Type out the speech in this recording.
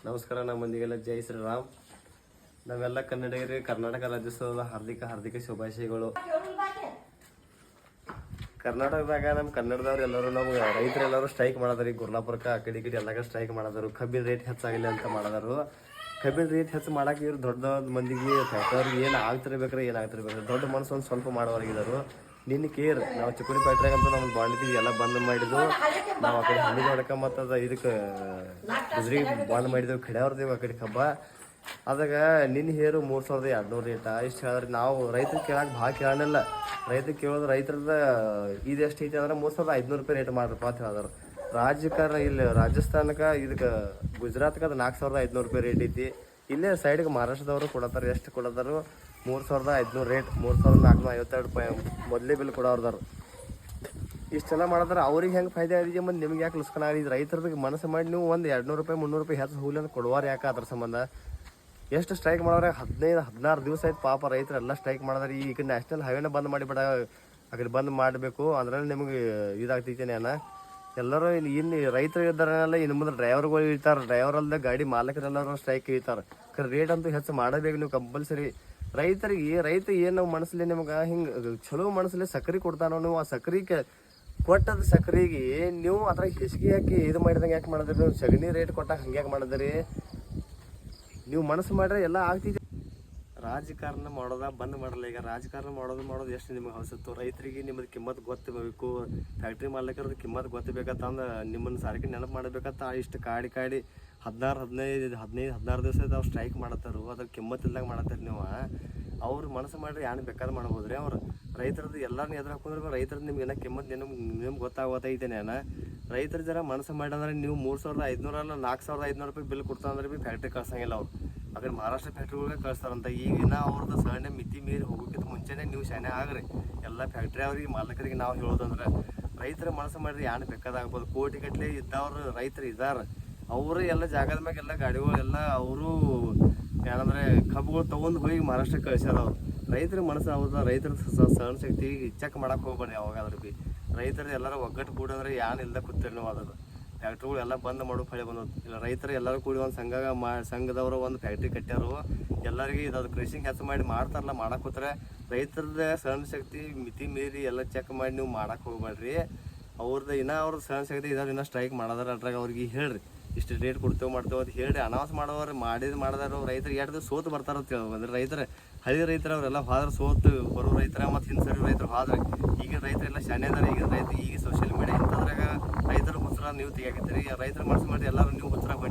ನಮಸ್ಕಾರ. ನಮ್ಮ ಮಂದಿಗೆಲ್ಲ ಜೈ ಶ್ರೀರಾಮ್. ನಾವೆಲ್ಲ ಕನ್ನಡಿಗರಿಗೆ ಕರ್ನಾಟಕ ರಾಜ್ಯೋತ್ಸವದ ಹಾರ್ದಿಕ ಶುಭಾಶಯಗಳು. ಕರ್ನಾಟಕದಾಗ ನಮ್ಮ ಕನ್ನಡದವ್ರು ಎಲ್ಲರೂ ನಮ್ಗೆ ರೈತರೆಲ್ಲರೂ ಸ್ಟ್ರೈಕ್ ಮಾಡಿದ್ರಿ. ಗುರ್ಲಾಪುರಕ್ಕೆ ಆ ಕಡೆ ಎಲ್ಲ ಸ್ಟ್ರೈಕ್ ಮಾಡಿದ್ರು. ಕಬ್ಬಿನ ರೇಟ್ ಹೆಚ್ಚಾಗಲಿ ಅಂತ ಮಾಡಿದ್ರು. ಕಬ್ಬಿನ ರೇಟ್ ಹೆಚ್ಚು ಮಾಡಕ್ಕೆ ಇವ್ರು ದೊಡ್ಡ ಮಂದಿಗೆ ಫ್ಯಾಕ್ಟರಿಗೆ ಏನು ಆಗ್ತಿರ್ಬೇಕ್ರೆ ದೊಡ್ಡ ಮನಸ್ಸು ಒಂದು ಸ್ವಲ್ಪ ಮಾಡೋರಿಗಿದ್ರು. ನಿನ್ನ ಕೇರ್ ನಾವು ಚಿಕ್ಕೋಡಿ ಫ್ಯಾಕ್ಟ್ರಿಯಾಗ ಅಂತ ನಮ್ಗೆ ಬಾಂಡಿದ್ವಿ ಎಲ್ಲ ಬಂದ್ ಮಾಡಿದ್ವು. ನಾವು ಆ ಕಡೆ ಹಳ್ಳಿ ನೋಡಕ್ಕೆ ಮತ್ತು ಇದಕ್ಕೆ ಗುಜರಿಗೆ ಬಂದ್ ಮಾಡಿದೆವು. ಕಡೆಯವ್ರದೇವು ಆ ಕಡೆ ಕಬ್ಬ. ಅದಾಗ ನಿನ್ನ ಹೇರು 3200 ರೇಟ ಇಷ್ಟು ಹೇಳಿದ್ರೆ ನಾವು ರೈತರಿಗೆ ಕೇಳಕ್ಕೆ ಭಾಳ ಕೇಳೋಣಿಲ್ಲ. ರೈತರಿಗೆ ಕೇಳೋದು ರೈತರದ ಇದು ಎಷ್ಟು ಐತಿ ಅಂದ್ರೆ 3500 ರೂಪಾಯಿ ರೇಟ್ ಮಾಡ್ರಪ್ಪ ಅಂತ ಹೇಳಿದ್ರು. ರಾಜ್ಯಕಾರ ಇಲ್ಲಿ ರಾಜಸ್ಥಾನಕ್ಕೆ ಇದಕ್ಕೆ ಗುಜರಾತ್ಗೆ ಅದು 4500 ರೂಪಾಯಿ ರೇಟ್ ಐತಿ. ಇಲ್ಲೇ ಸೈಡ್ಗೆ ಮಹಾರಾಷ್ಟ್ರದವರು ಕೊಡತ್ತಾರ. ಎಷ್ಟು ಕೊಡತ್ತಾರು? 3500 ರೇಟ್, 3452 ರೂಪಾಯಿ ಮೊದಲೇ ಬಿಲ್ ಕೊಡೋರ್ದಾರು. ಇಷ್ಟೆಲ್ಲ ಮಾಡಿದ್ರೆ ಅವ್ರಿಗೆ ಹೆಂಗೆ ಫಾಯ್ದೆ ಆಗಿದೆ ಮತ್ತು ನಿಮ್ಗೆ ಯಾಕೆ ಲುಸ್ಕನ ಆಗಿದೆ? ರೈತರದ್ದು ಮನಸ್ಸು ಮಾಡಿ ನೀವು ಒಂದು 200 ರೂಪಾಯಿ 300 ರೂಪಾಯಿ ಹೆಚ್ಚು ಹೂಲಿ ಅಂತ ಕೊಡುವಾರ ಯಾಕೆ? ಅದ್ರ ಸಂಬಂಧ ಎಷ್ಟು ಸ್ಟ್ರೈಕ್ ಮಾಡೋರೆ? 15-16 ದಿವಸ ಆಯ್ತು ಪಾಪ ರೈತರೆಲ್ಲ ಸ್ಟ್ರೈಕ್ ಮಾಡಿದ್ರೆ. ಈಗ ನ್ಯಾಷನಲ್ ಹೈವೇನ ಬಂದ್ ಮಾಡಿಬಿಡ, ಆ ಕಡೆ ಬಂದ್ ಮಾಡಬೇಕು ಅಂದ್ರೆ ನಿಮ್ಗೆ ಇದಾಗ್ತೈತೇನೆ ಅನ್ನ. ಎಲ್ಲರೂ ಇನ್ನು ರೈತರು ಇದ್ದಾರಲ್ಲ, ಇನ್ನು ಮುಂದೆ ಡ್ರೈವರ್ಗಳು ಇರ್ತಾರೆ. ಡ್ರೈವರ್ ಅಲ್ಲದೆ ಗಾಡಿ ಮಾಲಕರೆಲ್ಲರೂ ಸ್ಟ್ರೈಕ್ ಇರ್ತಾರೆ. ರೇಟ್ ಅಂತೂ ಹೆಚ್ಚು ಮಾಡಬೇಕು ನೀವು ಕಂಪಲ್ಸರಿ. ರೈತರಿಗೆ ರೈತ ಏನು ಮನಸ್ಸಲ್ಲಿ ನಿಮ್ಗೆ ಹಿಂಗೆ ಚಲೋ ಮನಸ್ಸಲ್ಲಿ ಸಕ್ರೆ ಕೊಡ್ತಾನೋ, ನೀವು ಆ ಸಕ್ರೆ ಕೊಟ್ಟದ ಸಕ್ರೆಗೆ ನೀವು ಅದ್ರಾಗ ಹೆಚ್ಚಿಗೆ ಹಾಕಿ ಇದು ಮಾಡಿದಂಗೆ ಯಾಕೆ ಮಾಡಿದ್ರಿ? ನೀವು ಸಗಣಿ ರೇಟ್ ಕೊಟ್ಟಾಗ ಹಂಗೆ ಯಾಕೆ ಮಾಡಿದ್ರಿ? ನೀವು ಮನಸ್ಸು ಮಾಡ್ರೆ ಎಲ್ಲ ಆಗ್ತಿದೆ. ರಾಜಕಾರಣ ಮಾಡೋದ ಬಂದ್ ಮಾಡಲ್ಲ. ಈಗ ರಾಜಕಾರಣ ಮಾಡೋದು ಎಷ್ಟು ನಿಮಗೆ ಅನಿಸುತ್ತೋ? ರೈತರಿಗೆ ನಿಮ್ಮದು ಕಿಮ್ಮತ್ತು ಗೊತ್ತಬೇಕು. ಫ್ಯಾಕ್ಟ್ರಿ ಮಾಲೀಕರದ್ದು ಕಿಮ್ಮತ್ತು ಗೊತ್ತಬೇಕಂತಂದು ನಿಮ್ಮನ್ನು ಸಾರಿಗೆ ನೆನಪು ಮಾಡಬೇಕಂತ ಇಷ್ಟು ಕಾಡಿ 16 ದಿವಸ ಅವ್ರು ಸ್ಟ್ರೈಕ್ ಮಾಡತ್ತಾರು. ಅದ್ರ ಕಿಮ್ಮತ್ತು ಇಲ್ದಾಗ ಮಾಡತ್ತಾರೆ ನೀವು. ಅವ್ರು ಮನಸ್ಸು ಮಾಡ್ರಿ ಏನು ಬೇಕಾದ್ರೆ ಮಾಡ್ಬೋದು ರೀ. ಅವ್ರು ರೈತರದ್ದು ಎಲ್ಲರನ್ನ ಎದುರು ಹಾಕೊಂಡ್ರೆ ರೈತರದ್ದು ನಿಮ್ಗೆ ಏನೋ ಕಿಮ್ಮತ್ತು ನಿಮ್ಗೆ ಗೊತ್ತಾಗೋತೈತೇನೆ ಅನ್ನ. ರೈತರ ಜರ ಮನಸ್ಸು ಮಾಡಂದ್ರೆ ನೀವು 3500 ಅಲ್ಲ 4500 ರೂಪಾಯಿ ಬಿಲ್ ಕೊಡ್ತಾಂದ್ರೆ ಭೀ ಫ್ಯಾಕ್ಟ್ರಿ ಕಳ್ಸಂಗಿಲ್ಲ ಅವ್ರು. ಅದ್ರ ಮಹಾರಾಷ್ಟ್ರ ಫ್ಯಾಕ್ಟ್ರಿಗಳಿಗೆ ಕಳಿಸ್ತಾರಂತ. ಈಗಿನ ಅವ್ರದ್ದು ಸಣ್ಣ ಮಿತಿ ಮೀರಿ ಹೋಗೋಕ್ಕಿಂತ ಮುಂಚೆನೇ ನೀವು ಶಾನೆ ಆಗ್ರಿ. ಎಲ್ಲ ಫ್ಯಾಕ್ಟ್ರಿ ಅವ್ರಿಗೆ ಮಾಲಕರಿಗೆ ನಾವು ಹೇಳೋದಂದ್ರೆ ರೈತರ ಮನಸ್ಸು ಮಾಡ್ರಿ ಏನು ಬೇಕಾದಾಗ್ಬೋದು. ಕೋಟಿಗಟ್ಟಲೆ ಇದ್ದವ್ರು ರೈತರು ಇದ್ದಾರೆ. ಅವರು ಎಲ್ಲ ಜಾಗದ ಮ್ಯಾಗ ಎಲ್ಲ ಗಾಡಿಗಳೆಲ್ಲ ಅವರು ಏನಂದ್ರೆ ಕಬ್ಬುಗಳು ತೊಗೊಂಡು ಹೋಗಿ ಮಹಾರಾಷ್ಟ್ರಕ್ಕೆ ಕಳಿಸ್ಯಾರ ಅವ್ರು. ರೈತರ ಮನಸ್ಸು ಅವ್ರದ್ದು. ರೈತರ ಸಹನ ಶಕ್ತಿ ಚೆಕ್ ಮಾಡಕ್ಕೆ ಹೋಗ್ಬೇಡಿ ಯಾವಾಗಾದ್ರೂ ಭೀ. ರೈತರು ಎಲ್ಲರೂ ಒಗ್ಗಟ್ಟು ಕೂಡಿ ಅಂದ್ರೆ ಏನು ಇಲ್ಲದೆ ಕೂತಿರಿ ನೀವು. ಅದ್ರ ಫ್ಯಾಕ್ಟ್ರಿಗಳು ಎಲ್ಲ ಬಂದ್ ಮಾಡೋ ಫಳಿ ಬಂದದ್ದು ಇಲ್ಲ. ರೈತರು ಎಲ್ಲರೂ ಕೂಡಿ ಒಂದು ಸಂಘದವರು ಒಂದು ಫ್ಯಾಕ್ಟ್ರಿ ಕಟ್ಟ್ಯಾರು. ಎಲ್ಲರಿಗೆ ಇದು ಕೃಷಿಂಗ್ ಹೆಚ್ಚು ಮಾಡಿ ಮಾಡ್ತಾರಲ್ಲ, ಮಾಡಕ್ಕೆ ಕೂತ್ರೆ ರೈತರದ ಸಹನ ಶಕ್ತಿ ಮಿತಿ ಮೀರಿ ಎಲ್ಲ ಚೆಕ್ ಮಾಡಿ ನೀವು ಮಾಡಕ್ಕೆ ಹೋಗ್ಬೇಡ್ರಿ. ಅವ್ರದ್ದು ಅವ್ರದ್ದು ಸಹನ ಶಕ್ತಿ ಇದಾರೆ. ಇನ್ನೂ ಸ್ಟ್ರೈಕ್ ಮಾಡೋದಾರ ಅದ್ರಾಗ ಅವ್ರಿಗೆ ಹೇಳ್ರಿ ಇಷ್ಟು ರೇಟ್ ಕೊಡ್ತೇವೆ ಅಂತ ಹೇಳಿ ಅನೌನ್ಸ್ ಮಾಡೋರು ಮಾಡಿದಾರು. ರೈತರು ಎರಡು ಸೋತು ಬರ್ತಾರಂತ ಹೇಳಿ ಅಂದ್ರೆ ರೈತರು ಹಳ್ಳಿ ರೈತರು ಅವರೆಲ್ಲ ಹೋದ್ರೆ ಸೋತು ಬರೋ ರೈತರ ಮತ್ತು ಹಿಂಸರಿ ರೈತರು ಹೋದ್ರೆ. ಈಗಿನ ರೈತರೆಲ್ಲ ಶಾನೆ ಅದಾರೆ. ಈಗ ಸೋಷಿಯಲ್ ಮೀಡಿಯಾ ಇಂಥದ್ರಾಗ ರೈತರು ಹುಚ್ಚರ ನೀವು ತೆಗಿಯಾಕತ್ತೀರಿ. ರೈತರ ಮನಸ್ಸು ಮಾಡಿ ಎಲ್ಲರೂ ನೀವು ಹುಚ್ಚರಾಗಿ